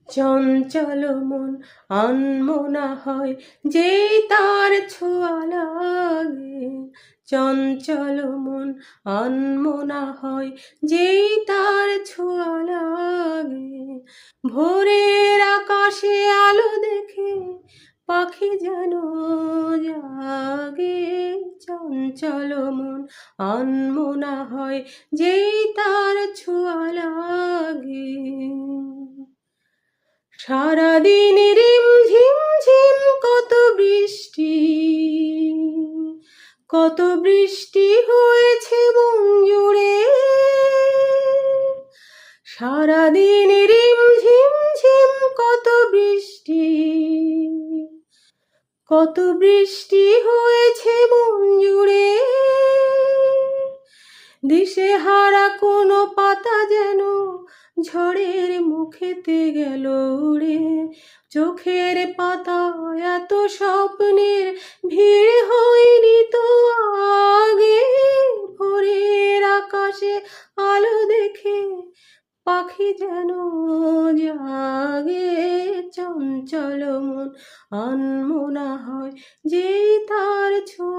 চঞ্চল মন আনমনা হয় যেই তার ছোঁয়া লাগে। চঞ্চল মন আনমনা হয় যেই তার ছোঁয়া লাগে। ভোরের আকাশে আলো দেখে পাখি যেন জাগে। চঞ্চল মন আনমনা হয় যেই তার ছোঁয়া লাগে। সারাদিন রিমঝিম ঝিম কত বৃষ্টি হয়েছে বন জুড়ে। সারাদিন রিমঝিম ঝিম কত বৃষ্টি হয়েছে বন জুড়ে। দিশেহারা কোনো পাতা যেন ঝড়ের মুখেতে গেল উড়ে। চোখের পাতায় এত স্বপ্নের ভিড় হয়নি তো আগে। ভোরের আকাশে আলো দেখে পাখি যেন জাগে। চঞ্চল মন আনমনা হয় যেই তার ছোঁয়া